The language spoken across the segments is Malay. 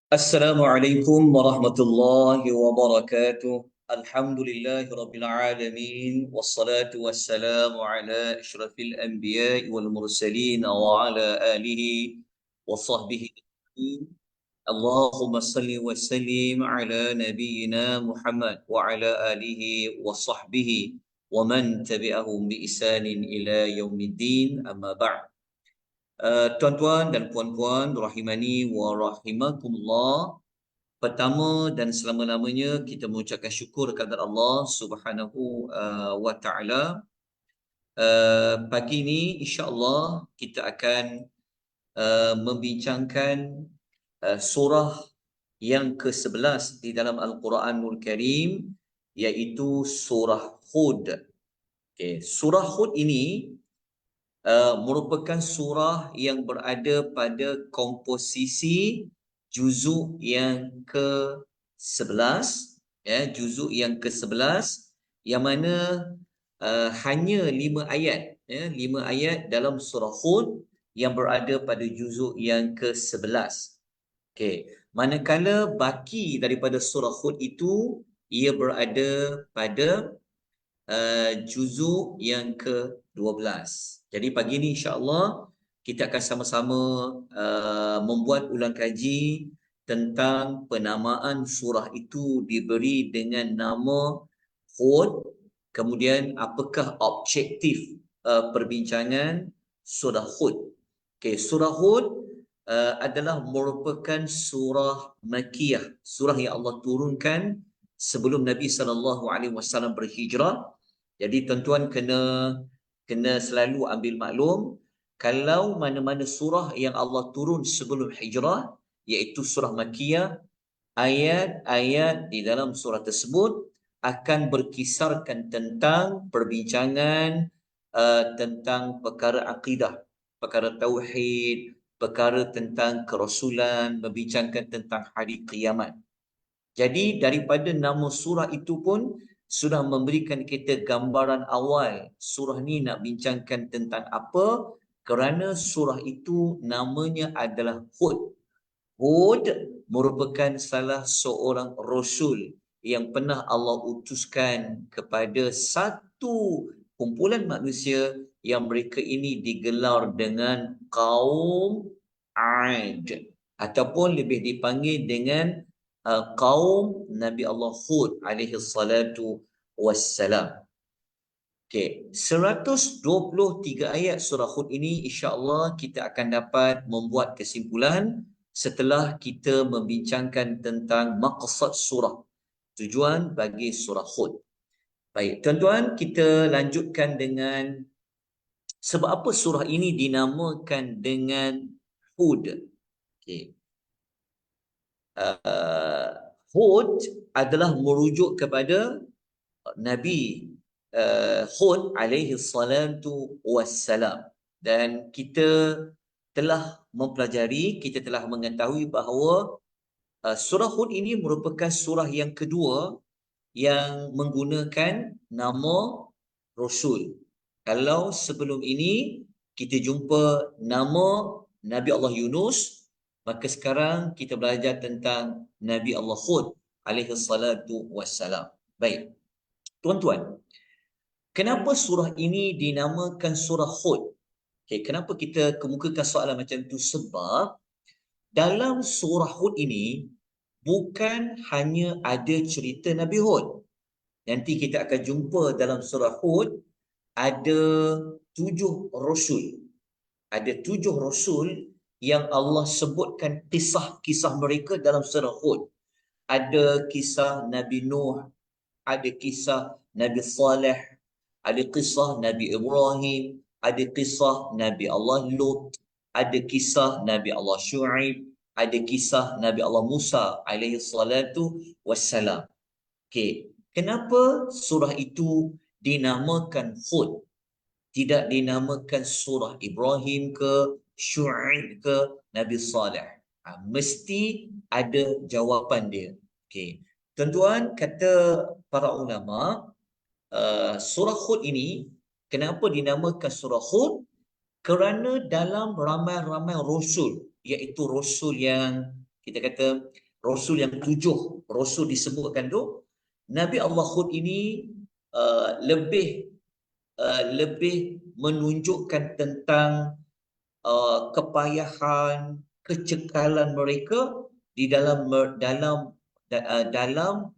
Assalamualaikum warahmatullahi wabarakatuh. Alhamdulillahi rabbil alamin. Wassalatu wassalamu ala asyrafil anbiya'i wal mursalin wa ala alihi wa sahbihi ajma'in. Allahumma salli wa sallim ala nabiyyina Muhammad wa ala alihi wa sahbihi wa man tabi'ahum bi isanin ila yaumiddin. Amma ba'd. Tuan-tuan dan puan-puan rahimani wa rahimakumullah. Pertama dan selama-lamanya kita mengucapkan syukur kepada Allah Subhanahu wa taala. Pagi ini insya-Allah kita akan membincangkan surah yang ke-11 di dalam Al-Quranul Karim, iaitu surah Hud. Okey, surah Hud ini merupakan surah yang berada pada komposisi juzuk yang ke-11, ya, juzuk yang ke-11, yang mana hanya 5 ayat, ya, 5 ayat dalam surah Hud yang berada pada juzuk yang ke-11. Okey, manakala baki daripada surah Hud itu ia berada pada juzuk yang ke-12. Jadi pagi ni insya-Allah kita akan sama-sama membuat ulang kaji tentang penamaan surah itu diberi dengan nama Hud. Kemudian apakah objektif perbincangan surah Hud? Okey, surah Hud adalah merupakan surah Makkiyah, surah yang Allah turunkan sebelum Nabi SAW berhijrah. Jadi tuan-tuan kena selalu ambil maklum, kalau mana-mana surah yang Allah turun sebelum hijrah, iaitu surah Makkiyah, ayat-ayat di dalam surah tersebut akan berkisarkan tentang perbincangan tentang perkara akidah, perkara tauhid, perkara tentang kerasulan, membincangkan tentang hari kiamat. Jadi daripada nama surah itu pun sudah memberikan kita gambaran awal surah ni nak bincangkan tentang apa, kerana surah itu namanya adalah Hud. Hud merupakan salah seorang rasul yang pernah Allah utuskan kepada satu kumpulan manusia yang mereka ini digelar dengan kaum Ad, ataupun lebih dipanggil dengan kaum Nabi Allah Hud alaihi salatu wassalam. Okey, 123 ayat surah Hud ini insya-Allah kita akan dapat membuat kesimpulan setelah kita membincangkan tentang maqsad surah, tujuan bagi surah Hud. Baik, tuan-tuan, kita lanjutkan dengan sebab apa surah ini dinamakan dengan Hud. Okey. Hud adalah merujuk kepada Nabi Hud alaihi salatu wassalam, dan kita telah mempelajari, kita telah mengetahui bahawa surah Hud ini merupakan surah yang kedua yang menggunakan nama Rasul. Kalau sebelum ini kita jumpa nama Nabi Allah Yunus, maka sekarang kita belajar tentang Nabi Allah Hud alaihi salatu wassalam. Baik, tuan-tuan, kenapa surah ini dinamakan surah Hud? Okay, kenapa kita kemukakan soalan macam itu? Sebab dalam surah Hud ini bukan hanya ada cerita Nabi Hud. Nanti kita akan jumpa dalam surah Hud ada 7 rasul. Ada 7 rasul yang Allah sebutkan kisah-kisah mereka dalam surah Hud. Ada kisah Nabi Nuh, ada kisah Nabi Saleh, ada kisah Nabi Ibrahim, ada kisah Nabi Allah Lut, ada kisah Nabi Allah Shu'aib, ada kisah Nabi Allah Musa alaihi salatu wassalam. Okey, kenapa surah itu dinamakan Hud? Tidak dinamakan surah Ibrahim ke, Shu'aib ke, Nabi Saleh? Mesti ada jawapan dia. Okey, tuan-tuan, kata para ulama, surah Hud ini kenapa dinamakan surah Hud? Kerana dalam ramai-ramai rasul, iaitu rasul yang kita kata Rasul yang 7 Rasul disebutkan tu, Nabi Allah Hud ini lebih menunjukkan tentang kepayahan, kecekalan mereka di dalam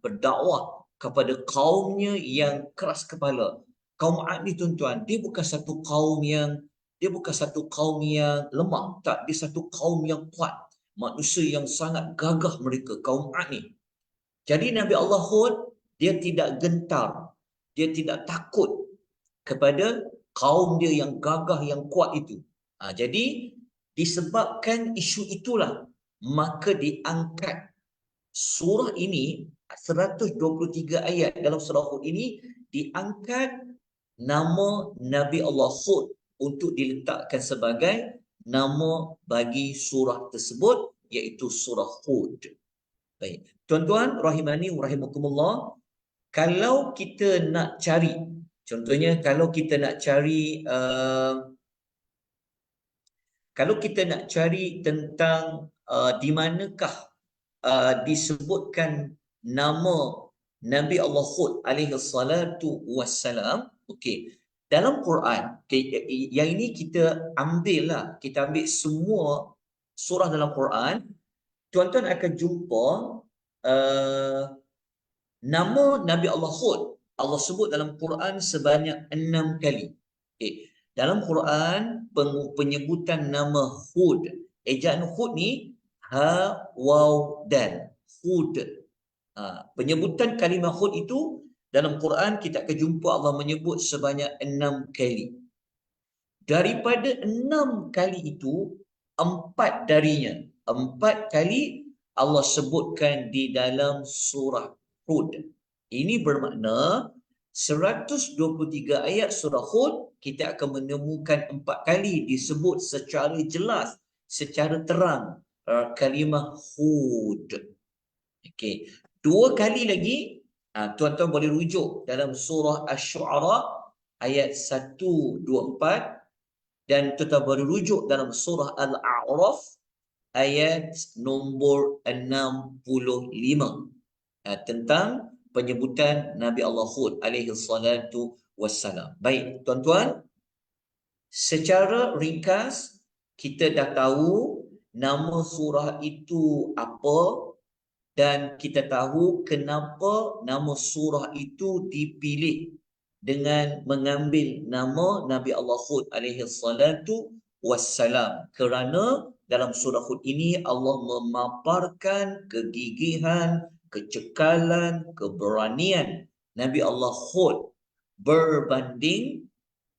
berdakwah kepada kaumnya yang keras kepala. Kaum Ad ni tuan-tuan, dia bukan satu kaum yang lemah, tak, dia satu kaum yang kuat, manusia yang sangat gagah mereka, kaum Ad ni. Jadi Nabi Allah Hud, dia tidak gentar, dia tidak takut kepada kaum dia yang gagah, yang kuat itu. Jadi disebabkan isu itulah, maka diangkat surah ini, 123 ayat dalam surah Hud ini, diangkat nama Nabi Allah Hud untuk diletakkan sebagai nama bagi surah tersebut, iaitu surah Hud. Baik, tuan-tuan rahimani rahimakumullah, kalau kita nak cari, contohnya kalau kita nak cari tentang di manakah disebutkan nama Nabi Allah Hud alaihi salatu wassalam. Okey, dalam Quran, yang ini kita ambil semua surah dalam Quran, tuan-tuan akan jumpa nama Nabi Allah Hud, Allah sebut dalam Quran sebanyak 6 kali. Okay. Dalam Quran, penyebutan nama Hud, ejaan Hud ni ha, waw, dal. Hud. Penyebutan kalimah Hud itu dalam Quran kita akan jumpa Allah menyebut sebanyak 6 kali. Daripada 6 kali itu, 4 darinya, 4 kali Allah sebutkan di dalam surah Hud. Ini bermakna 123 ayat surah Hud, kita akan menemukan 4 kali disebut secara jelas, secara terang kalimah Hud. Okey, 2 kali lagi tuan-tuan boleh rujuk dalam surah Asy-Syu'ara ayat 124, dan tuan-tuan boleh rujuk dalam surah Al-A'raf ayat nombor 65 tentang penyebutan Nabi Allah Hud alaihi salatu wassalam. Baik, tuan-tuan, secara ringkas kita dah tahu nama surah itu apa, dan kita tahu kenapa nama surah itu dipilih dengan mengambil nama Nabi Allah Hud alaihi salatu wassalam, kerana dalam surah Hud ini Allah memaparkan kegigihan, kecekalan, keberanian Nabi Allah Hud berbanding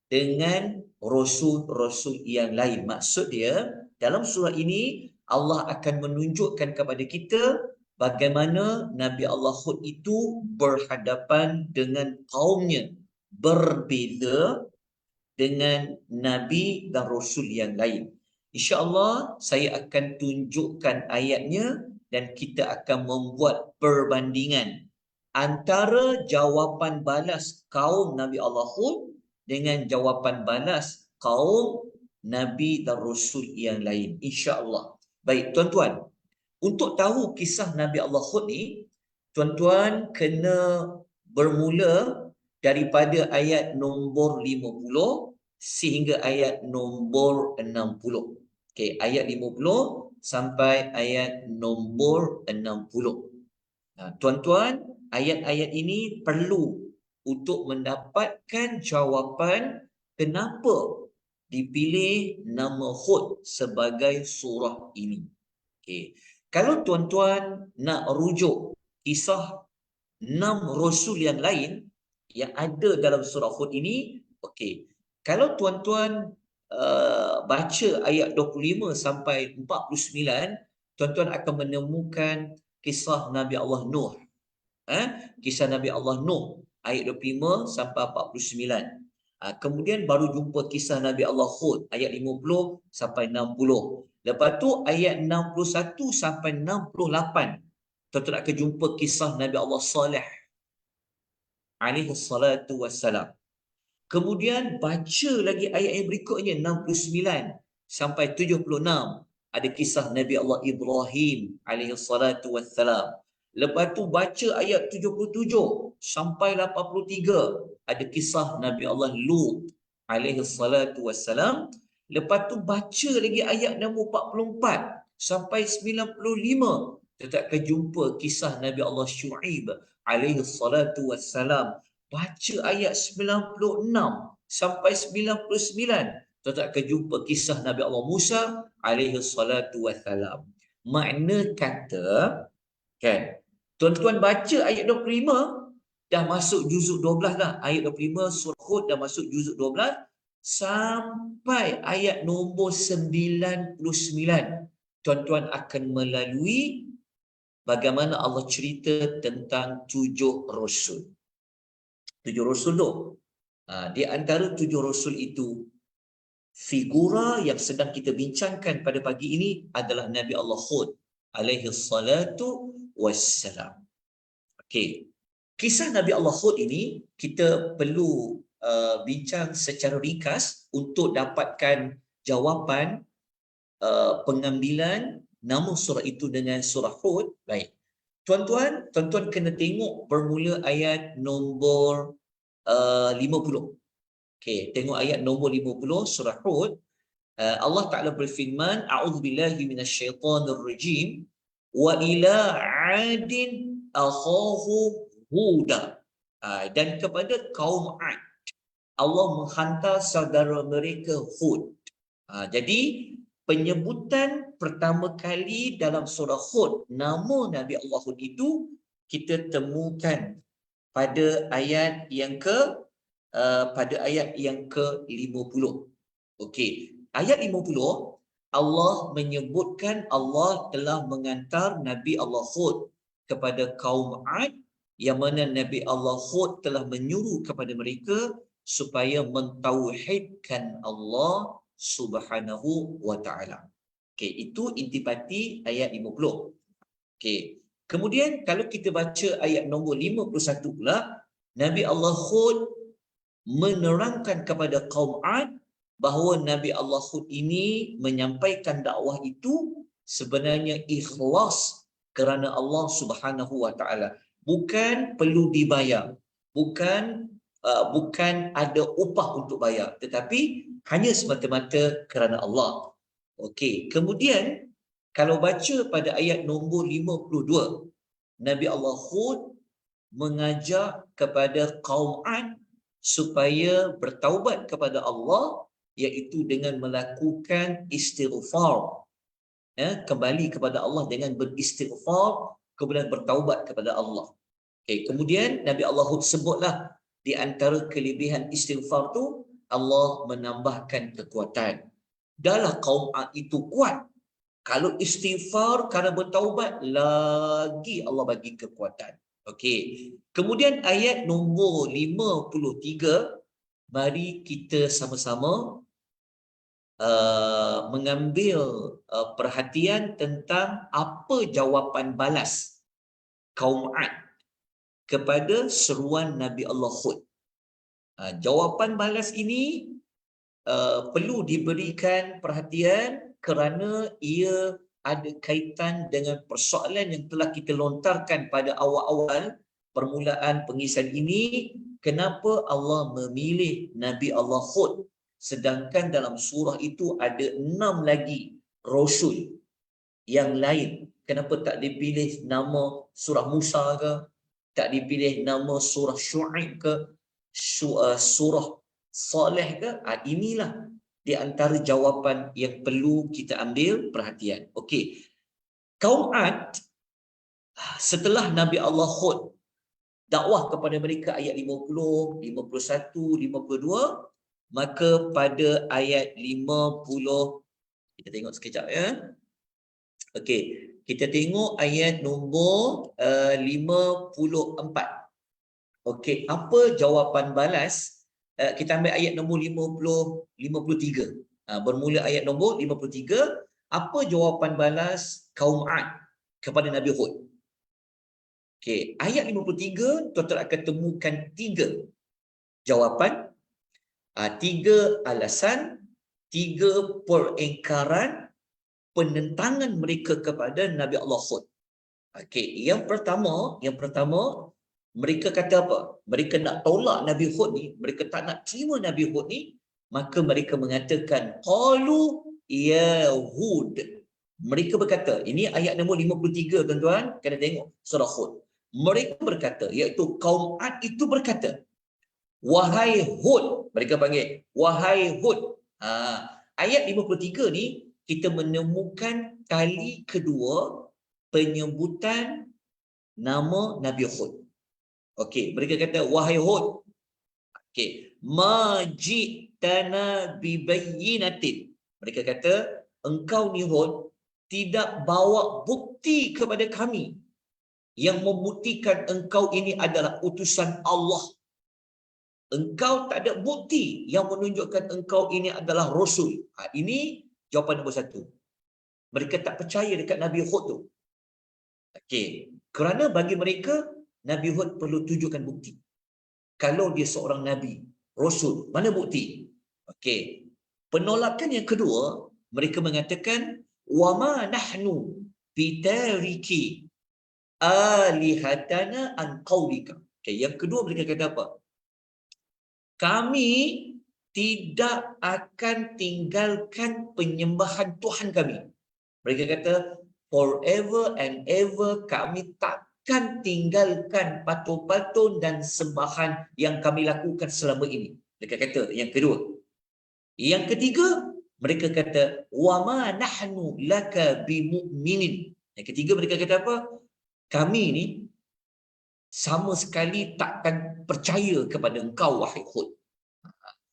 dengan rasul-rasul yang lain. Maksud dia, dalam surah ini Allah akan menunjukkan kepada kita bagaimana Nabi Allah Hud itu berhadapan dengan kaumnya, berbeza dengan Nabi dan Rasul yang lain. InsyaAllah saya akan tunjukkan ayatnya dan kita akan membuat perbandingan antara jawapan balas kaum Nabi Allah Hud dengan jawapan balas kaum Nabi dan Rasul yang lain, insya-Allah. Baik, tuan-tuan, untuk tahu kisah Nabi Allah Hud ni, tuan-tuan kena bermula daripada ayat nombor 50 sehingga ayat nombor 60. Okey, ayat 50 sampai ayat nombor 60. Tuan-tuan, ayat-ayat ini perlu untuk mendapatkan jawapan kenapa dipilih nama Hud sebagai surah ini. Okey, kalau tuan-tuan nak rujuk kisah 6 rasul yang lain yang ada dalam surah Hud ini, okey, kalau tuan-tuan baca ayat 25 sampai 49, tuan-tuan akan menemukan kisah Nabi Allah Nuh. Kisah Nabi Allah Nuh ayat 25 sampai 49. Kemudian baru jumpa kisah Nabi Allah Hud ayat 50 sampai 60. Lepas tu ayat 61 sampai 68, tuan-tuan akan jumpa kisah Nabi Allah Saleh alaihi salatu wassalam. Kemudian baca lagi ayat yang berikutnya 69 sampai 76. ada kisah Nabi Allah Ibrahim alaihi salatu wassalam. Lepas tu baca ayat 77 sampai 83, ada kisah Nabi Allah Lut alaihi salatu wassalam. Lepas tu baca lagi ayat nombor 44 sampai 95, tetap jumpa kisah Nabi Allah Syuaib alaihi salatu wassalam. Baca ayat 96 sampai 99, tetap jumpa kisah Nabi Allah Musa alaihi salatu wassalam. Makna kata, kan, tuan-tuan baca ayat 25 dah masuk juzuk 12 dah. Ayat 25 surah Hud dah masuk juzuk 12 sampai ayat nombor 99. Tuan-tuan akan melalui bagaimana Allah cerita tentang 7 rasul. 7 rasul tu. Di antara 7 rasul itu, figura yang sedang kita bincangkan pada pagi ini adalah Nabi Allah Hud alaihi salatu wassalam. Okey. Kisah Nabi Allah Hud ini kita perlu bincang secara ringkas untuk dapatkan jawapan pengambilan nama surah itu dengan surah Hud. Baik. Tuan-tuan kena tengok bermula ayat nombor 50. Okey, tengok ayat nombor 50 surah Hud. Allah Ta'ala berfirman, a'udzubillahi minasyaitonirrajim, wa ila 'adin akhahu Huda. Dan kepada kaum 'Ad Allah menghantar saudara mereka Hud. Jadi penyebutan pertama kali dalam surah Hud nama Nabi Allah Hud itu kita temukan pada ayat yang ke-50. Okey, ayat 50 Allah menyebutkan Allah telah mengantar Nabi Allah Hud kepada kaum 'Ad, yang mana Nabi Allah Hud telah menyuruh kepada mereka supaya mentauhidkan Allah Subhanahu wa taala. Okey, itu intipati ayat 50. Okey. Kemudian kalau kita baca ayat nombor 51 pula, Nabi Allah Hud menerangkan kepada kaum 'Ad bahawa Nabi Allah Hud ini menyampaikan dakwah itu sebenarnya ikhlas kerana Allah Subhanahu wa taala. Bukan perlu dibayar. Bukan ada upah untuk bayar, tetapi hanya semata-mata kerana Allah. Okey, kemudian kalau baca pada ayat nombor 52, Nabi Allah Hud mengajak kepada kaum 'Ad supaya bertaubat kepada Allah, iaitu dengan melakukan istighfar. Kembali kepada Allah dengan beristighfar, kemudian bertaubat kepada Allah. Okay. Kemudian Nabi Allah Hud sebutlah di antara kelebihan istighfar tu, Allah menambahkan kekuatan. Dahlah kaum 'Ad itu kuat, kalau istighfar, kalau bertaubat, lagi Allah bagi kekuatan. Okey. Kemudian ayat nombor 53, mari kita sama-sama mengambil perhatian tentang apa jawapan balas kaum 'Ad kepada seruan Nabi Allah Hud. Jawapan balas ini perlu diberikan perhatian kerana ia ada kaitan dengan persoalan yang telah kita lontarkan pada awal-awal permulaan pengisian ini. Kenapa Allah memilih Nabi Allah Hud sedangkan dalam surah itu ada 6 lagi rasul yang lain? Kenapa tak dipilih nama surah Musa ke? Tak dipilih nama surah Syuaib ke? Surah Saleh ke? Inilah di antara jawapan yang perlu kita ambil perhatian. Okey. Kaum 'Ad, setelah Nabi Allah Hud dakwah kepada mereka ayat 50, 51, 52, maka pada ayat 50, kita tengok sekejap ya. Okey, kita tengok ayat nombor 54. Okey, apa jawapan balas? Kita ambil ayat nombor 53. Bermula ayat nombor 53, apa jawapan balas kaum 'Ad kepada Nabi Hud? Okey, ayat 53 tuan-tuan akan temukan 3 jawapan, 3 alasan, 3 perengkaran penentangan mereka kepada Nabi Allah Hud. Okey, yang pertama mereka kata apa? Mereka nak tolak Nabi Hud ni, mereka tak nak terima Nabi Hud ni, maka mereka mengatakan qalu ya Hud. Mereka berkata, ini ayat nombor 53 tuan-tuan, kena tengok surah Hud. Mereka berkata, iaitu kaum Ad itu berkata, wahai Hud, mereka panggil wahai Hud. Ayat 53 ni kita menemukan kali kedua penyebutan nama Nabi Hud. Okey, mereka kata wahai Hud. Okey, majitana bibayyinatin. Mereka kata engkau ni Hud tidak bawa bukti kepada kami yang membuktikan engkau ini adalah utusan Allah. Engkau tak ada bukti yang menunjukkan engkau ini adalah Rasul. Ini jawapan nombor satu. Mereka tak percaya dekat Nabi Hud tu. Okey, kerana bagi mereka, Nabi Hud perlu tunjukkan bukti. Kalau dia seorang Nabi, Rasul, mana bukti? Okey, penolakan yang kedua, mereka mengatakan, وَمَا نَحْنُ بِتَارِكِ آلِهَتَنَا عَنْ قَوْلِكَ. Okey, yang kedua mereka kata apa? Kami tidak akan tinggalkan penyembahan Tuhan kami. Mereka kata, forever and ever kami takkan tinggalkan patung-patung dan sembahan yang kami lakukan selama ini. Mereka kata yang kedua. Yang ketiga, mereka kata, وَمَا نَحْنُ لَكَ بِمُؤْمِنٍ. Yang ketiga mereka kata apa? Kami ni sama sekali takkan percaya kepada engkau, wahai Hud.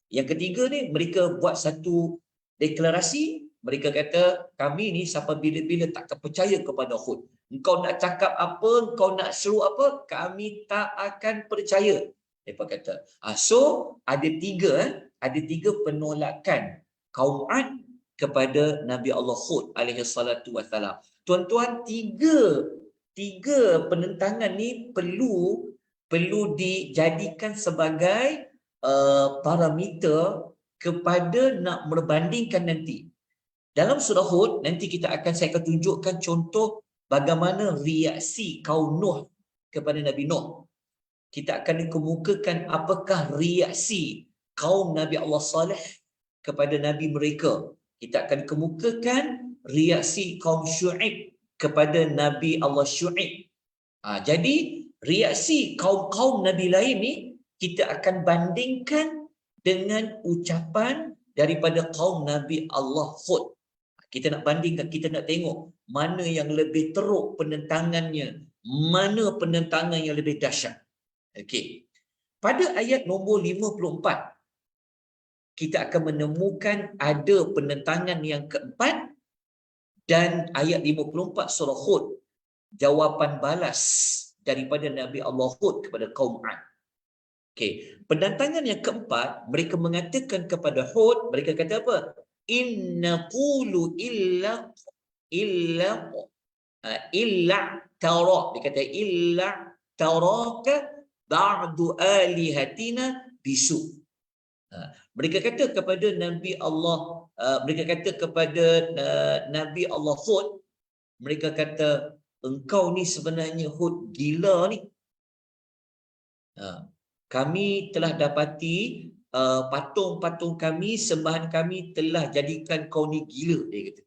Yang ketiga ni, mereka buat satu deklarasi. Mereka kata, kami ni sampai bila-bila takkan percaya kepada Hud. Engkau nak cakap apa, engkau nak seru apa, kami tak akan percaya. Mereka kata. So, ada tiga penolakan kaum Ad kepada Nabi Allah Hud alaihi salatu wassalam. Tuan-tuan, tiga penentangan ni perlu dijadikan sebagai parameter kepada nak berbandingkan nanti. Dalam surah Hud, nanti saya akan tunjukkan contoh bagaimana reaksi kaum Nuh kepada Nabi Nuh. Kita akan kemukakan apakah reaksi kaum Nabi Allah Saleh kepada Nabi mereka. Kita akan kemukakan reaksi kaum Syu'ib kepada Nabi Allah Syu'ib. Jadi, reaksi kaum-kaum Nabi lain ni, kita akan bandingkan dengan ucapan daripada kaum Nabi Allah Hud. Kita nak bandingkan, kita nak tengok mana yang lebih teruk penentangannya, mana penentangan yang lebih dahsyat. Okey. Pada ayat nombor 54, kita akan menemukan ada penentangan yang keempat, dan ayat 54 surah Hud, jawapan balas daripada Nabi Allah Hud kepada kaum Ad. Okey, penentangan yang keempat, mereka mengatakan kepada Hud, mereka kata apa? Inna qulu illa tara. Dia kata illa taraka ba'du alihatina bisu. Mereka kata kepada Nabi Allah, mereka kata kepada Nabi Allah Hud, mereka kata engkau ni sebenarnya Hud gila ni. Kami telah dapati patung-patung kami, sembahan kami telah jadikan kau ni gila, dia kata.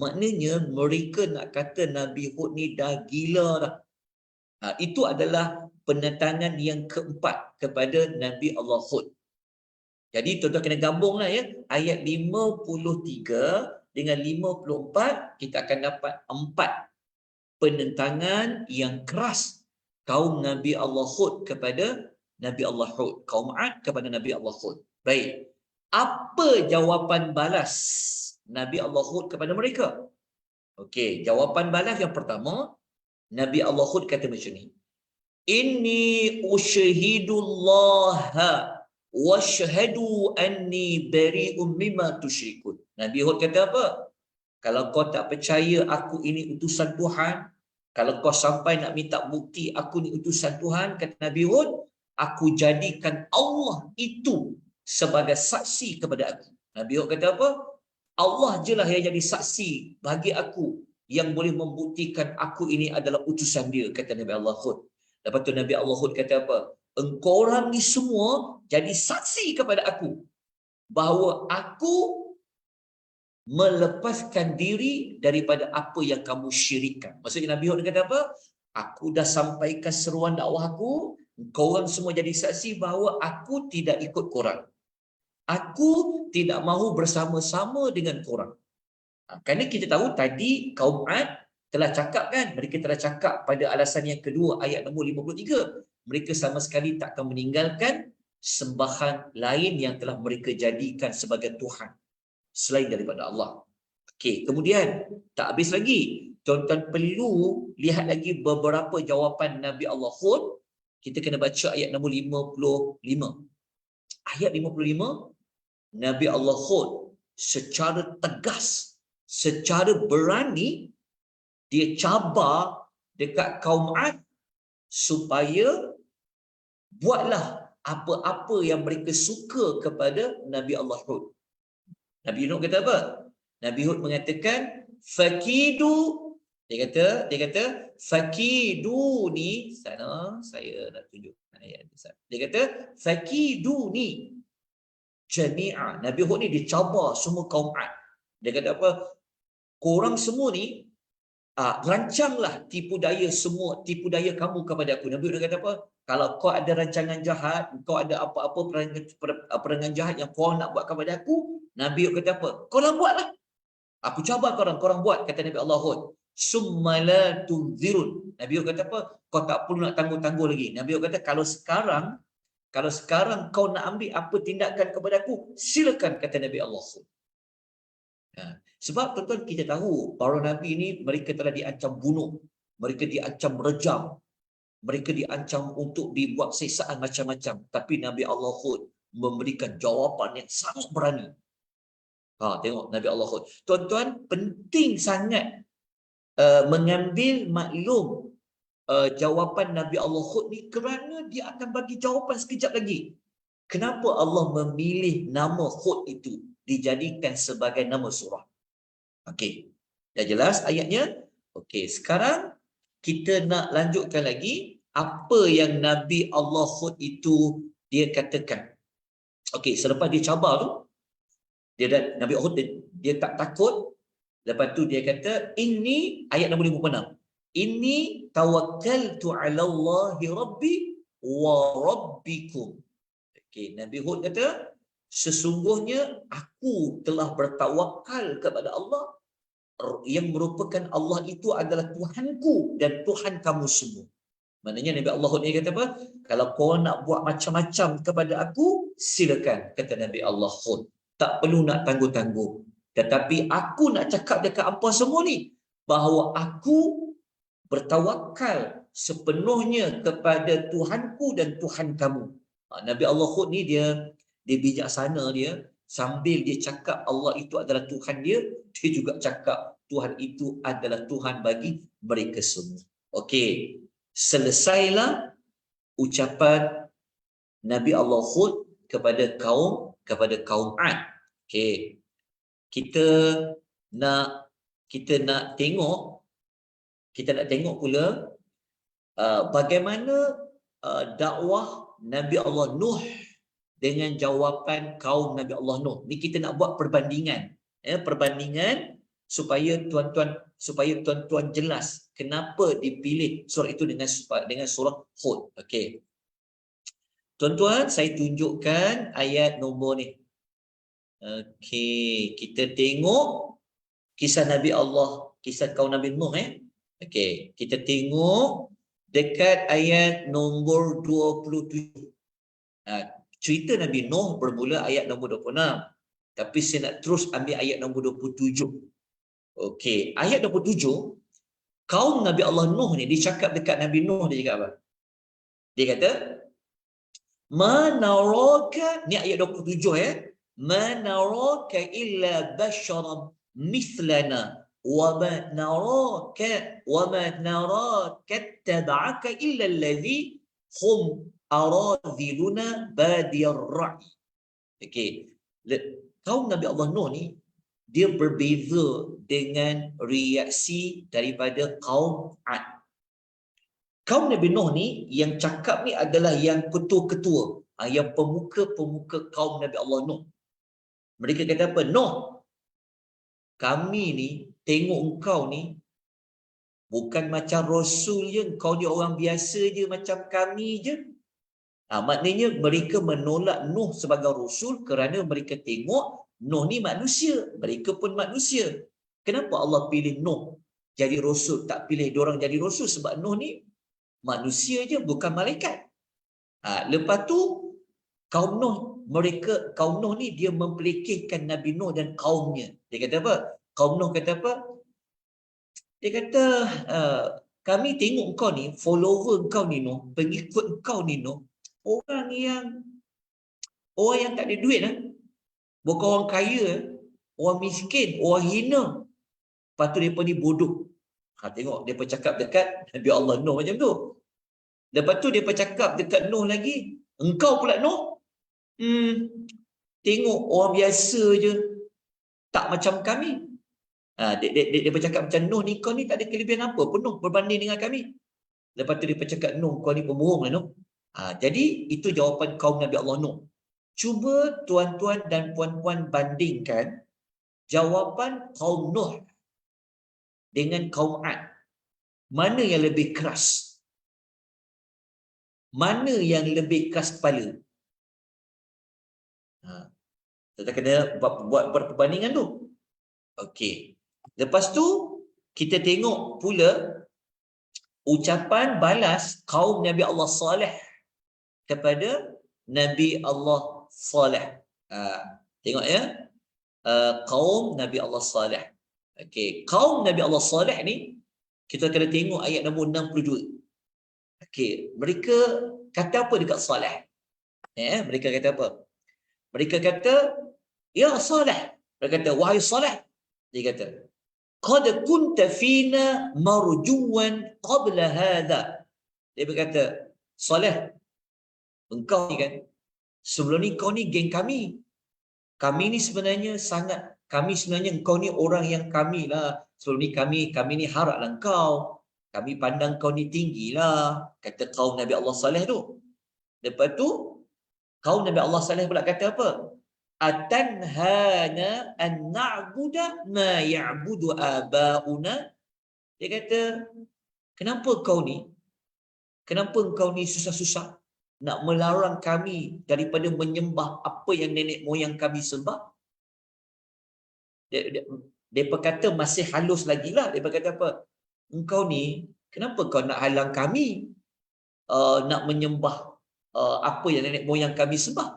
Maknanya mereka nak kata Nabi Hud ni dah gila dah. Itu adalah penentangan yang keempat kepada Nabi Allah Hud. Jadi tuan-tuan kena gabunglah ya, ayat 53 dengan 54, kita akan dapat 4 penentangan yang keras kaum Nabi Allah Hud kepada Nabi Allah Hud, kaum Ad kepada Nabi Allah Hud. Baik, apa jawapan balas Nabi Allah Hud kepada mereka? Okey, jawapan balas yang pertama, Nabi Allah Hud kata macam ni, inni usyahidullaha washhadu anni bari'un mimma tusyrikun. Nabi Hud kata apa? Kalau kau tak percaya aku ini utusan Tuhan, kalau kau sampai nak minta bukti aku ni utusan Tuhan, kata Nabi Hud, aku jadikan Allah itu sebagai saksi kepada aku. Nabi Hud kata apa? Allah je lah yang jadi saksi bagi aku, yang boleh membuktikan aku ini adalah utusan dia, kata Nabi Allah Hud. Lepas tu Nabi Allah Hud kata apa? Engkau orang ni semua jadi saksi kepada aku bahawa aku melepaskan diri daripada apa yang kamu syirikkan. Maksudnya Nabi Hud kata apa? Aku dah sampaikan seruan dakwah aku, engkau orang semua jadi saksi bahawa aku tidak ikut korang. Aku tidak mahu bersama-sama dengan korang. Kerana kita tahu tadi kaum Ad telah cakap kan, mereka telah cakap pada alasan yang kedua ayat nombor 53. Mereka sama sekali tak akan meninggalkan sembahan lain yang telah mereka jadikan sebagai Tuhan selain daripada Allah. Okey, kemudian tak habis lagi. Tuan-tuan perlu lihat lagi beberapa jawapan Nabi Allah Hud. Kita kena baca ayat nombor 55. Ayat 55, Nabi Allah Hud secara tegas, secara berani, dia cabar dekat kaum Ad supaya buatlah apa-apa yang mereka suka kepada Nabi Allah Hud. Nabi Hud kata apa? Nabi Hud mengatakan fakidu. Dia kata fakiduni. Sana saya nak tunjuk ayat. Dia kata fakiduni jami'a. Nabi Hud ni dia cabar semua kaum Ad. Dia kata apa? Korang semua ni rancanglah tipu daya kamu kepada aku. Nabi Hud kata apa? Kalau kau ada rancangan jahat, kau ada apa-apa perangan jahat yang kau nak buat kepada aku, Nabi Hud kata apa? Korang buatlah. Aku cabar korang buat, kata Nabi Allah Hud. Summala tunzirun. Nabi Hud kata apa? Kau tak perlu nak tangguh-tangguh lagi. Nabi Hud kata kalau sekarang kau nak ambil apa tindakan kepada aku, silakan, kata Nabi Allah Hud. Sebab tuan-tuan kita tahu para nabi ini mereka telah diancam bunuh, mereka diancam rejam, mereka diancam untuk dibuat siksaan macam-macam, tapi Nabi Allah Hud memberikan jawapan yang sangat berani. Tengok Nabi Allah Hud. Tuan-tuan, penting sangat mengambil maklum jawapan Nabi Allah Hud ni, kerana dia akan bagi jawapan sekejap lagi. Kenapa Allah memilih nama Hud itu dijadikan sebagai nama surah? Okey, dah jelas ayatnya? Okey, sekarang kita nak lanjutkan lagi apa yang Nabi Allah Hud itu dia katakan. Okey, selepas dia cabar tu, Nabi Hud dia tak takut. Lepas tu dia kata, ini ayat nombor 56. Inni tawakkaltu 'ala Allahi rabbi wa rabbikum. Okey, Nabi Hud kata, sesungguhnya aku telah bertawakal kepada Allah, yang merupakan Allah itu adalah Tuhanku dan Tuhan kamu semua. Maknanya Nabi Allah Hud ni kata apa? Kalau kau nak buat macam-macam kepada aku, silakan, kata Nabi Allah Hud. Tak perlu nak tangguh-tangguh. Tetapi aku nak cakap dekat apa semua ni, bahawa aku bertawakal sepenuhnya kepada Tuhanku dan Tuhan kamu. Nabi Allah Hud ni dia bijaksana, dia sambil dia cakap Allah itu adalah Tuhan dia juga cakap Tuhan itu adalah Tuhan bagi mereka semua. Okey, selesailah ucapan Nabi Allah Hud kepada kaum Ad. Okey, kita nak tengok pula bagaimana dakwah Nabi Allah Nuh dengan jawapan kaum Nabi Allah Nuh. Ni kita nak buat perbandingan, supaya tuan-tuan jelas kenapa dipilih surah itu dengan surah Hud. Okey, tuan-tuan, saya tunjukkan ayat nombor ni. Okey, kita tengok kisah kaum Nabi Nuh. Okey, kita tengok dekat ayat nombor 27. Cerita Nabi Nuh bermula ayat nombor 26. Tapi saya nak terus ambil ayat nombor 27. Okey, ayat 27, kaum Nabi Allah Nuh ni dicakap dekat Nabi Nuh, dia cakap apa? Dia kata, "Ma naraka," ni ayat 27 ya. "Ma naraka illa basharan mithlana wa ma naraka tab'aka illa allazi hum aradhiluna badiyar ra'i." Okey, kaum Nabi Allah Nuh ni dia berbeza dengan reaksi daripada kaum Ad. Kaum Nabi Nuh ni yang cakap ni adalah yang ketua-ketua, yang pemuka-pemuka kaum Nabi Allah Nuh. Mereka kata apa? Nuh, kami ni tengok engkau ni bukan macam Rasul je, kau ni orang biasa je macam kami je. Maknanya mereka menolak Nuh sebagai Rasul kerana mereka tengok Nuh ni manusia, mereka pun manusia. Kenapa Allah pilih Nuh jadi Rasul, tak pilih diorang jadi Rasul? Sebab Nuh ni manusia je, bukan malaikat. Lepas tu kaum Nuh ni dia mempelekehkan Nabi Nuh dan kaumnya. Dia kata apa? Kaum Nuh kata apa? Dia kata, kami tengok kau ni, follower kau ni Nuh, pengikut kau ni Nuh, orang yang tak ada duit lah. Bukan orang kaya, orang miskin, orang hina. Lepas tu mereka ni bodoh. Tengok, mereka cakap dekat Nabi Allah Nuh macam tu. Lepas tu mereka cakap dekat Nuh lagi, engkau pula Nuh, tengok orang biasa je, tak macam kami. Dia bercakap macam Nuh ni, kau ni tak ada kelebihan apa pun Nuh berbanding dengan kami. Lepas tu dia bercakap, Nuh, kau ni pembohong lah Nuh. Jadi itu jawapan kaum Nabi Allah Nuh. Cuba tuan-tuan dan puan-puan bandingkan jawapan kaum Nuh dengan kaum Ad. Mana yang lebih keras? Mana yang lebih keras kepala? Kita kena buat perbandingan tu. Okey. Lepas tu kita tengok pula ucapan balas kaum Nabi Allah Saleh kepada Nabi Allah Saleh. Tengok ya. Kaum Nabi Allah Saleh. Okey, kaum Nabi Allah Saleh ni kita kena tengok ayat nombor 62. Okey, mereka kata apa dekat Saleh? Mereka kata apa? Mereka kata, ya Saleh. Mereka kata, wahai Saleh. Dia kata, qad kunta fina marjuwan qabla hadha. Dia berkata, Saleh, engkau ni kan, sebelum ni kau ni geng kami. Kami ni sebenarnya engkau ni orang yang kami lah. Sebelum ni kami ni haraplah engkau. Kami pandang kau ni tinggi lah. Kata kaum Nabi Allah Saleh tu. Lepas tu, kaum Nabi Allah Saleh pula kata apa? Atanhana an na'buda ma ya'budu aba'una. Dia kata, kenapa kau ni susah-susah nak melarang kami daripada menyembah apa yang nenek moyang kami sembah? Dia berkata masih halus lagi lah. Dia berkata apa? Engkau ni, kenapa kau nak halang kami nak menyembah apa yang nenek moyang kami sembah?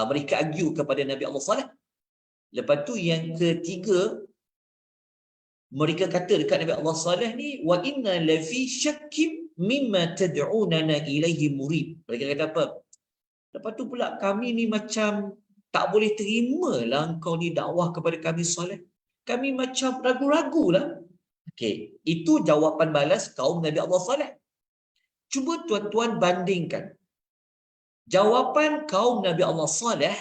Mereka argue kepada Nabi Allah Saleh. Lepas tu yang ketiga, mereka kata dekat Nabi Allah Saleh ni, wa inna lafi syakkim mimma tad'unana ilaihi murib. Mereka kata apa? Lepas tu pula kami ni macam tak boleh terima lah engkau ni dakwah kepada kami Saleh. Kami macam ragu-ragu lah. Okey, itu jawapan balas kaum Nabi Allah Saleh. Cuba tuan-tuan bandingkan jawapan kaum Nabi Allah Saleh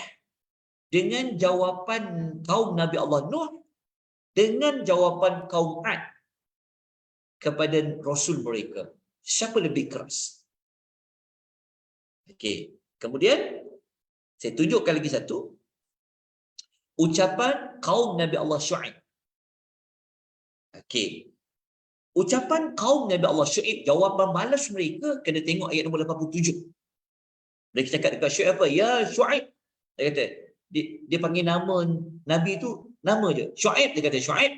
dengan jawapan kaum Nabi Allah Nuh dengan jawapan kaum Ad kepada Rasul mereka. Siapa lebih keras? Okey. Kemudian, saya tunjukkan lagi satu. Ucapan kaum Nabi Allah Syuaib. Okey. Ucapan kaum Nabi Allah Syuaib, jawapan balas mereka, kena tengok ayat nombor 87. Mereka cakap dekat Syuaib apa? Ya Syuaib. Dia kata, dia panggil nama Nabi tu, nama je. Syuaib, dia kata, Syuaib,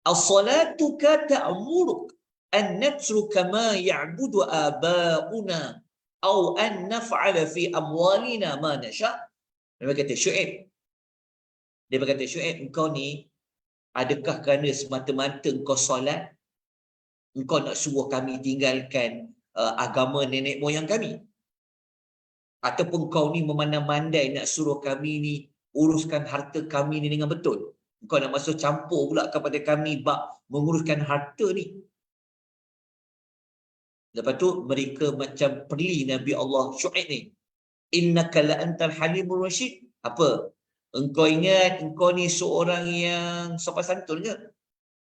as-salatuka ta'muruk an natruka ma ya'budu aba'una au an naf'ala fi amwalina ma nasha. Dia kata, Syuaib. Dia berkata, Syuaib, engkau ni, adakah kerana semata-mata engkau solat, engkau nak suruh kami tinggalkan agama nenek moyang kami? Ataupun kau ni memandai-mandai nak suruh kami ni uruskan harta kami ni dengan betul? Engkau nak masuk campur pula kepada kami bab menguruskan harta ni. Lepas tu mereka macam perli Nabi Allah Syuaib ni. Innaka la antal halimur rasyid. Apa? Engkau ingat engkau ni seorang yang sopan santun ke?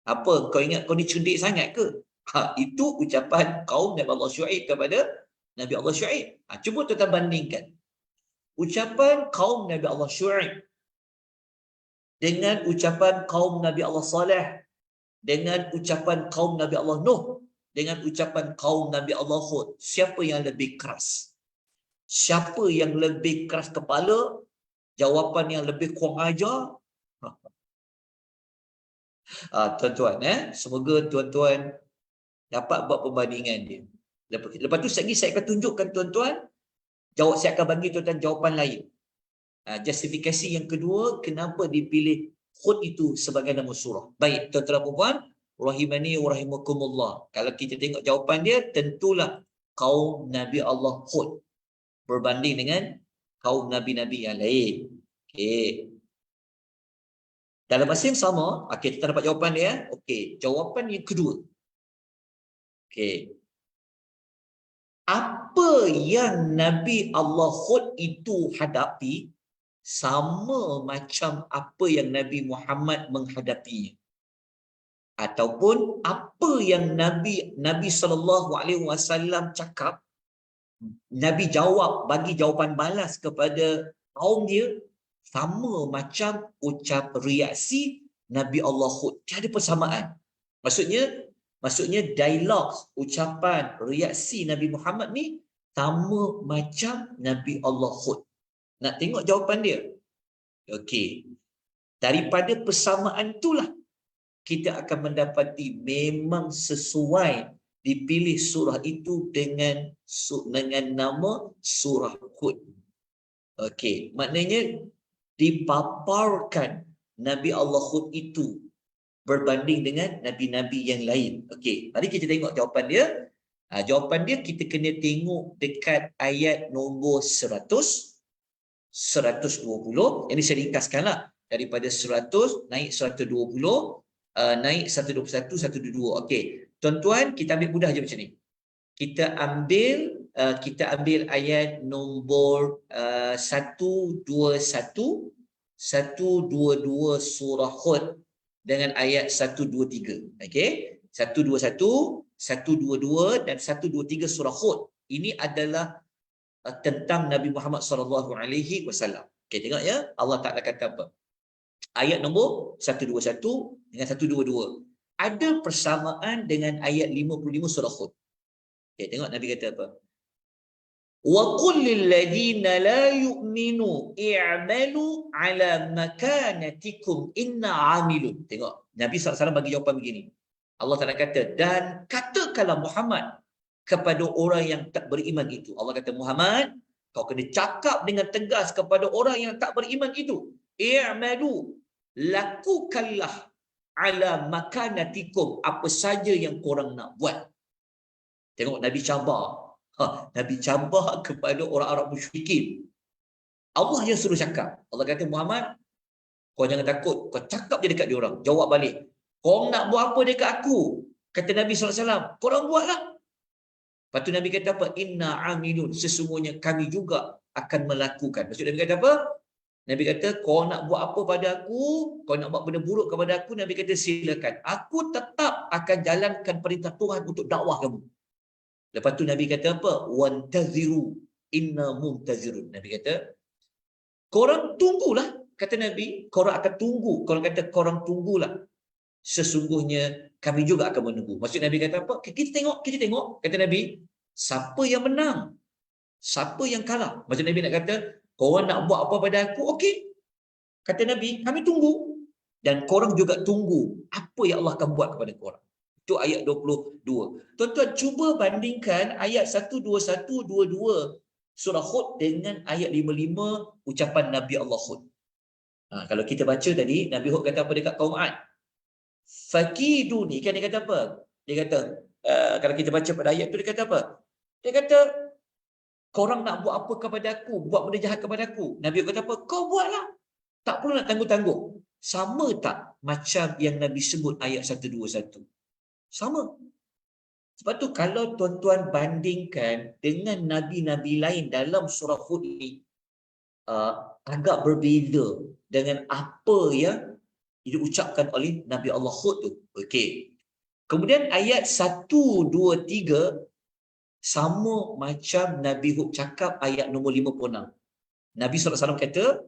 Apa kau ingat kau ni cerdik sangat ke? Itu ucapan kaum Nabi Allah Syuaib kepada Nabi Allah Syuaib. Cuba tuan bandingkan ucapan kaum Nabi Allah Syuaib dengan ucapan kaum Nabi Allah Saleh, dengan ucapan kaum Nabi Allah Nuh, dengan ucapan kaum Nabi Allah Hud. Siapa yang lebih keras? Siapa yang lebih keras kepala? Jawapan yang lebih kurang ajar? Tuan-tuan, semoga tuan-tuan dapat buat perbandingan dia. Lepas tu lagi saya akan tunjukkan tuan-tuan, saya akan bagi tuan-tuan jawapan lain. Justifikasi yang kedua, kenapa dipilih Hud itu sebagai nama surah. Baik, tuan-tuan dan puan, rahimani wa rahimakumullah. Kalau kita tengok jawapan dia, tentulah kaum Nabi Allah Hud berbanding dengan kaum Nabi-Nabi yang lain. Okey. Dalam masa yang sama, kita dapat jawapan dia. Okey, jawapan yang kedua. Okey. Apa yang Nabi Allah Hud itu hadapi sama macam apa yang Nabi Muhammad menghadapinya. Ataupun apa yang Nabi SAW cakap, Nabi jawab, bagi jawapan balas kepada kaum dia, sama macam reaksi Nabi Allah Hud. Tiada persamaan. Maksudnya dialog, ucapan, reaksi Nabi Muhammad ni sama macam Nabi Allah Hud. Nak tengok jawapan dia? Okey. Daripada persamaan itulah kita akan mendapati memang sesuai dipilih surah itu dengan nama surah Hud. Okey, maknanya dipaparkan Nabi Allah Hud itu berbanding dengan nabi-nabi yang lain. Okey, mari kita tengok jawapan dia. Jawapan dia kita kena tengok dekat ayat nombor 100, 120. Ini saya ringkaskanlah. Daripada 100 naik 120, naik 121, 122. Okey. Tuan-tuan, kita ambil mudah je macam ni. Kita ambil ayat nombor 121, 122 surah Hud dengan ayat 123. Okey. 121, 122 dan 123 surah Hud. Ini adalah tentang Nabi Muhammad SAW. Okey, tengok ya. Allah Ta'ala kata apa? Ayat nombor 121 dengan 122. Ada persamaan dengan ayat 55 surah Hud. Okey, tengok Nabi kata apa? Wa qul lil ladina la yu'minu i'malu ala makanatikum inna 'amilun. Tengok, Nabi SAW bagi jawapan begini. Allah Ta'ala kata, dan katakanlah Muhammad kepada orang yang tak beriman itu. Allah kata, Muhammad, kau kena cakap dengan tegas kepada orang yang tak beriman itu. I'malu, lakukanlah ala makanatikum, apa saja yang korang nak buat. Tengok Nabi cabar. Nabi cabar kepada orang Arab musyrikin. Allah yang suruh cakap. Allah kata, Muhammad, kau jangan takut. Kau cakap je dekat dia orang. Jawab balik. Kau nak buat apa dekat aku? Kata Nabi SAW. Korang buatlah. Lepas tu Nabi kata apa? Inna amilun. Sesungguhnya kami juga akan melakukan. Maksud Nabi kata apa? Nabi kata, kau nak buat apa pada aku? Kau nak buat benda buruk kepada aku? Nabi kata, silakan. Aku tetap akan jalankan perintah Tuhan untuk dakwah kamu. Lepas tu Nabi kata apa? Wantaziru inna muntazirun. Nabi kata, korang tunggulah. Kata Nabi, korang akan tunggu. Korang kata, korang tunggulah. Sesungguhnya kami juga akan menunggu. Maksud Nabi kata apa? Kita tengok. Kata Nabi, siapa yang menang? Siapa yang kalah? Maksud Nabi nak kata, korang nak buat apa pada aku? Okey. Kata Nabi, kami tunggu. Dan korang juga tunggu apa yang Allah akan buat kepada korang. Itu ayat 22. Tuan-tuan, cuba bandingkan ayat 121, 22 surah Hud dengan ayat 55 ucapan Nabi Allah Hud. Kalau kita baca tadi, Nabi Hud kata apa dekat kaum Ad? Fakiduni. Kan dia kata apa? Dia kata, kalau kita baca pada ayat tu, dia kata apa? Dia kata, korang nak buat apa kepada aku? Buat benda jahat kepada aku. Nabi kata apa? Kau buatlah. Tak perlu nak tangguh-tangguh. Sama tak macam yang Nabi sebut ayat 121? Sama. Sebab tu kalau tuan-tuan bandingkan dengan Nabi-Nabi lain dalam surah Hud ini, agak berbeza dengan apa yang diucapkan oleh Nabi Allah Hud tu. Okey. Kemudian ayat 1, 2, 3 sama macam Nabi Hud cakap ayat nombor 56. Nabi SAW kata,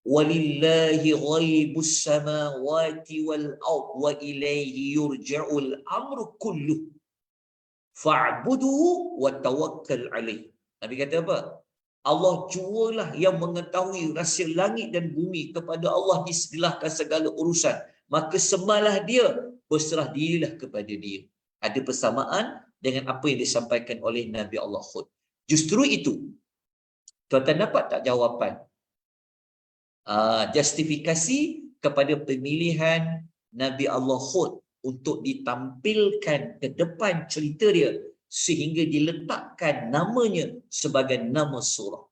walillahi ghaibus samawati wal ard wa ilaihi yurja'ul amru kulluh fa'buduhu wa tawakkal alaih. Nabi kata apa? Allah jualah yang mengetahui rahsia langit dan bumi, kepada Allah diserahkan segala urusan, maka sembahlah dia, berserah dirilah kepada dia. Ada persamaan dengan apa yang disampaikan oleh Nabi Allah Hud. Justru itu, tuan-tuan dapat tak jawapan justifikasi kepada pemilihan Nabi Allah Hud untuk ditampilkan ke depan cerita dia sehingga diletakkan namanya sebagai nama surah.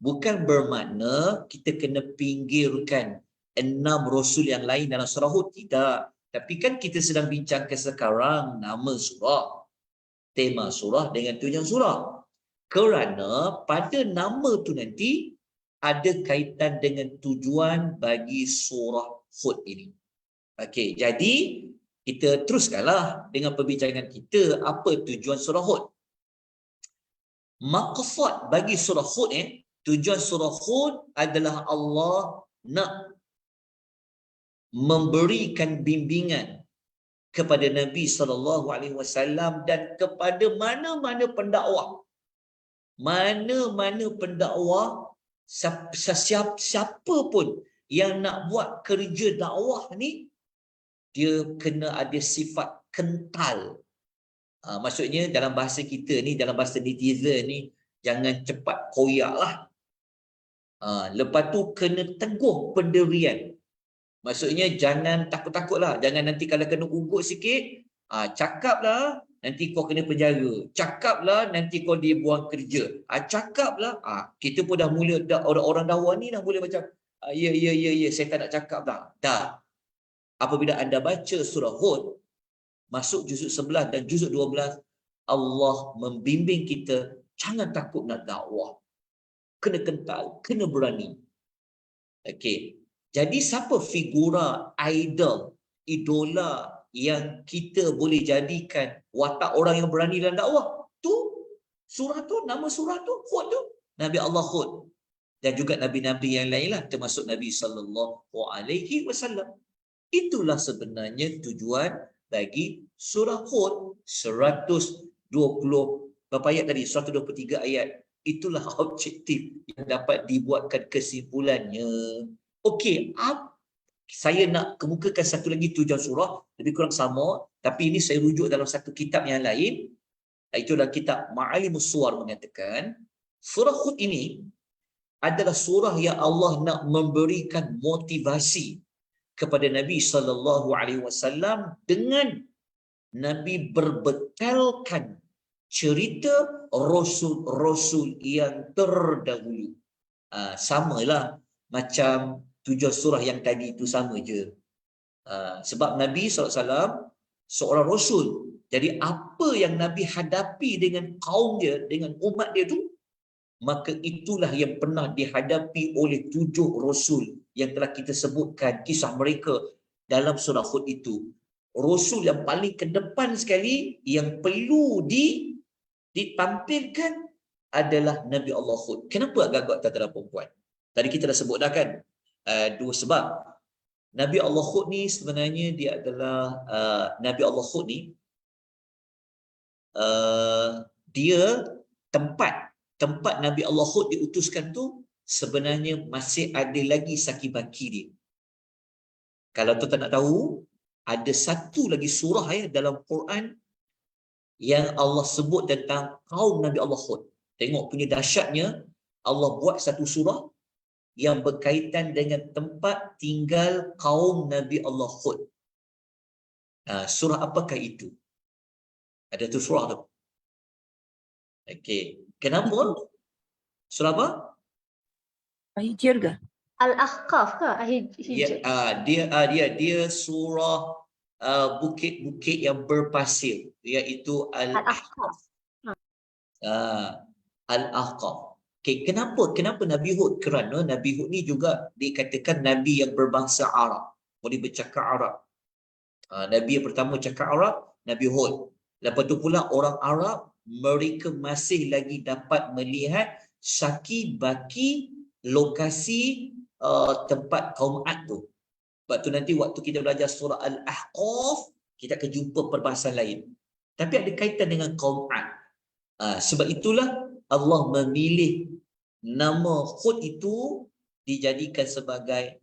Bukan bermakna kita kena pinggirkan 6 rasul yang lain dalam surah Hud, tidak. Tapi kan kita sedang bincangkan sekarang nama surah, tema surah dengan tujuan surah. Kerana pada nama tu nanti ada kaitan dengan tujuan bagi surah Hud ini. Okey, jadi kita teruskanlah dengan perbincangan kita, apa tujuan surah Hud. Maqsad bagi surah Hud, tujuan surah Hud adalah Allah nak memberikan bimbingan kepada Nabi SAW dan kepada mana-mana pendakwah. Mana-mana pendakwah, siapa pun yang nak buat kerja dakwah ni, dia kena ada sifat kental. Maksudnya dalam bahasa kita ni, dalam bahasa netizen ni, jangan cepat koyak lah. Lepas tu kena teguh pendirian. Maksudnya jangan takut-takut lah. Jangan nanti kalau kena ugut sikit, cakap lah, nanti kau kena penjara. Cakap lah, nanti kau dibuang kerja. Cakap lah, kita pun dah mula, orang-orang dakwah ni dah mula macam, ya, saya tak nak cakap dah. Dah. Apabila anda baca surah Hud, masuk juzuk 11 dan juzuk 12, Allah membimbing kita, jangan takut nak dakwah. Kena kental, kena berani. Okey. Jadi siapa figura idol, idola yang kita boleh jadikan watak orang yang berani dalam dakwah? Tu surah tu, nama surah tu Hud tu, Nabi Allah Hud, dan juga nabi-nabi yang lainlah, termasuk Nabi SAW. Itulah sebenarnya tujuan bagi surah Hud. 120 berapa ayat tadi? 123 ayat. Itulah objektif yang dapat dibuatkan kesimpulannya. Okey, saya nak kemukakan satu lagi tujuan surah, lebih kurang sama, tapi ini saya rujuk dalam satu kitab yang lain, iaitu dalam kitab Ma'alimus Suwar, mengatakan surah Hud ini adalah surah yang Allah nak memberikan motivasi kepada Nabi SAW dengan Nabi berbekalkan cerita rasul-rasul yang terdahulu. Samalah macam tujuan surah yang tadi itu, sama je. Sebab Nabi SAW seorang rasul. Jadi apa yang Nabi hadapi dengan kaum dia, dengan umat dia tu, maka itulah yang pernah dihadapi oleh 7 rasul yang telah kita sebutkan kisah mereka dalam surah Hud itu. Rasul yang paling ke depan sekali yang perlu ditampilkan adalah Nabi Allah Hud. Kenapa agak-agak tuan-tuan perempuan? Tadi kita dah sebut dah kan, 2 sebab. Nabi Allah Hud ni sebenarnya dia adalah Nabi Allah Hud ni dia tempat Nabi Allah Hud diutuskan tu sebenarnya masih ada lagi saki-baki dia. Kalau tuan nak tahu, ada satu lagi surah dalam Quran yang Allah sebut tentang kaum Nabi Allah Hud. Tengok punya dahsyatnya, Allah buat satu surah yang berkaitan dengan tempat tinggal kaum Nabi Allah Hud. Surah apakah itu? Ada tu surah tu. Okey. Kenapa? Surah apa? Hijr ke? Al-Ahqaf ke? Hijr. Dia surah bukit-bukit yang berpasir, iaitu Al-Ahqaf. Al-Ahqaf. Okay, kenapa Nabi Hud? Kerana Nabi Hud ni juga dikatakan Nabi yang berbahasa Arab. Boleh bercakap Arab. Nabi yang pertama cakap Arab, Nabi Hud. Lepas tu pula orang Arab, mereka masih lagi dapat melihat syaki baki lokasi tempat kaum Ad tu. Sebab tu nanti waktu kita belajar surah Al-Ahqaf, kita akan jumpa perbahasan lain. Tapi ada kaitan dengan kaum Ad. Sebab itulah Allah memilih nama Hud itu dijadikan sebagai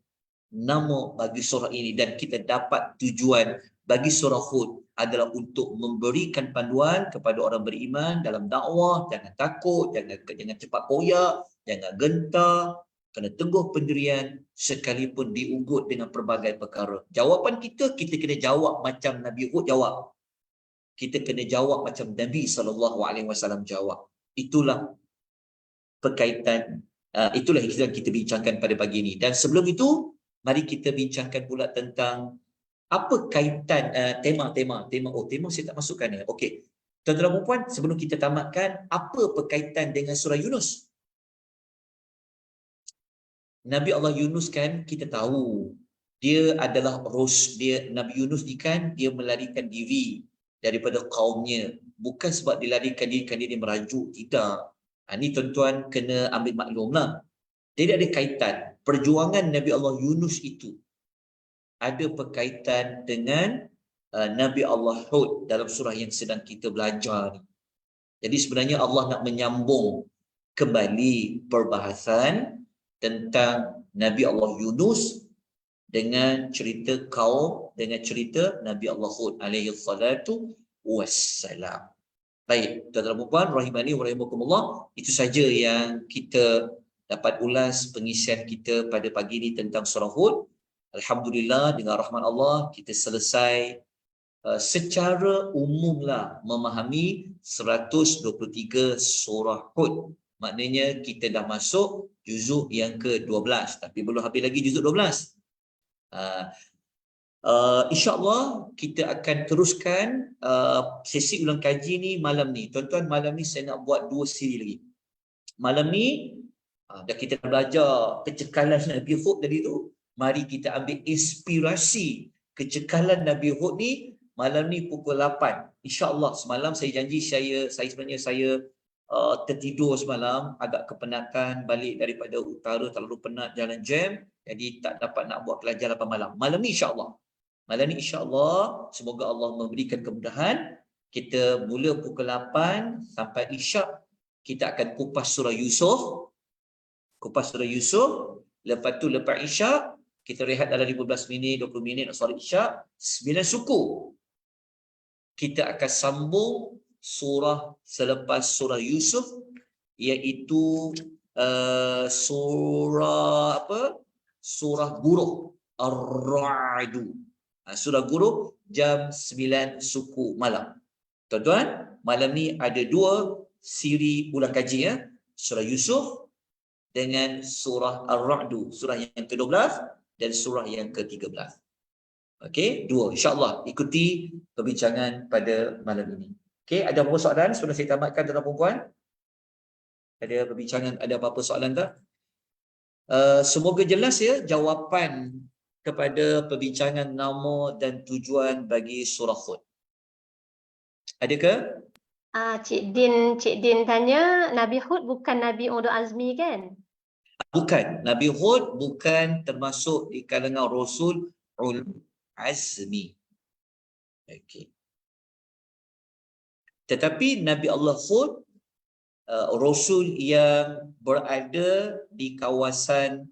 nama bagi surah ini, dan kita dapat tujuan bagi surah Hud adalah untuk memberikan panduan kepada orang beriman dalam dakwah. Jangan takut, jangan cepat koyak, jangan gentar, kena teguh pendirian sekalipun diugut dengan pelbagai perkara. Jawapan kita kena jawab macam Nabi Hud jawab. Kita kena jawab macam Nabi SAW jawab. Itulah perkaitan, itulah yang kita bincangkan pada pagi ini. Dan sebelum itu, mari kita bincangkan pula tentang apa kaitan tema saya tak masukkan ya. Okey. Tuan-tuan dan puan, sebelum kita tamatkan, apa berkaitan dengan surah Yunus? Nabi Allah Yunus kan kita tahu dia adalah Nabi Yunus ni kan dia melarikan diri daripada kaumnya, bukan sebab dilarikan diri kerana dia merajuk, tidak. Ini tuan-tuan kena ambil maklumlah. Jadi ada kaitan. Perjuangan Nabi Allah Yunus itu ada berkaitan dengan Nabi Allah Hud dalam surah yang sedang kita belajar ni. Jadi sebenarnya Allah nak menyambung kembali perbahasan tentang Nabi Allah Yunus dengan cerita Nabi Allah Hud alaihi salatu wassalam. Baik, tuan-tuan dan puan rahimani wa rahimakumullah, itu saja yang kita dapat ulas pengisian kita pada pagi ini tentang surah Hud. Alhamdulillah, dengan rahmat Allah kita selesai secara umumlah memahami 123 surah Hud. Maknanya kita dah masuk juzuk yang ke-12, tapi belum habis lagi juzuk 12. InsyaAllah kita akan teruskan sesi ulang kaji ni malam ni. Tuan-tuan, malam ni saya nak buat 2 siri lagi. Malam ni dah kita dah belajar kecekalan Nabi Hud tadi tu. Mari kita ambil inspirasi kecekalan Nabi Hud ni malam ni pukul 8. InsyaAllah. Semalam saya janji saya tertidur semalam, agak kepenatan balik daripada utara, terlalu penat jalan jam, jadi tak dapat nak buat pelajaran malam. Malam ni insyaAllah. Malam ni insyaAllah, semoga Allah memberikan kemudahan. Kita mula pukul 8 sampai Isyak, kita akan kupas surah Yusuf. Lepas tu lepas Isyak, kita rehat dalam 15 minit, 20 minit, solat Isyak. 9 suku. Kita akan sambung surah selepas surah Yusuf, iaitu surah Buruh, Ar-Ra'du. Surah Buruh jam 9 suku malam. Tuan-tuan, malam ni ada 2 siri ulang kaji ya. Surah Yusuf dengan surah Ar-Ra'du, surah yang ke-12 dan surah yang ke-13. Okey, 2 insya-Allah ikuti perbincangan pada malam ini. Okey, ada apa-apa soalan sebelum saya tamatkan tuan-tuan dan puan? Ada perbincangan, ada apa-apa soalan tak? Semoga jelas ya jawapan kepada perbincangan nama dan tujuan bagi surah Hud. Adakah? Cik Din tanya, Nabi Hud bukan Nabi Ulul Azmi kan? Bukan. Nabi Hud bukan termasuk di kalangan Rasul Ulul Azmi. Okey. Tetapi Nabi Allah Hud Rasul yang berada di kawasan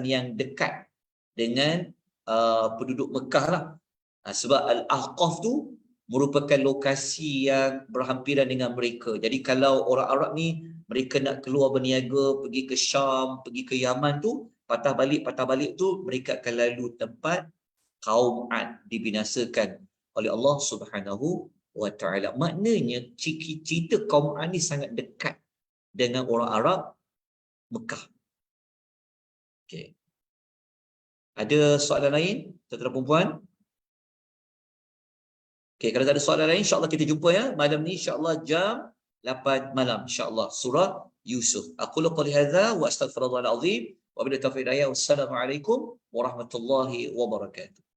yang dekat dengan penduduk Mekah lah. Sebab Al-Ahqaf tu merupakan lokasi yang berhampiran dengan mereka. Jadi kalau orang Arab ni mereka nak keluar berniaga, pergi ke Syam, pergi ke Yaman tu, patah balik tu mereka akan lalu tempat kaum Ad dibinasakan oleh Allah Subhanahu wa ta'ala. Maknanya cerita kaum Ad ni sangat dekat dengan orang Arab Mekah. Okey. Ada soalan lain, tuan-tuan dan puan? Okey, kalau tak ada soalan lain, insya-Allah kita jumpa ya malam ni, insya-Allah jam 8 malam, insya-Allah. Surah Yusuf. Aku qouli hadza wa astaghfirullahal azim wa billahi taufiq hidayah. Wassalamualaikum warahmatullahi wabarakatuh.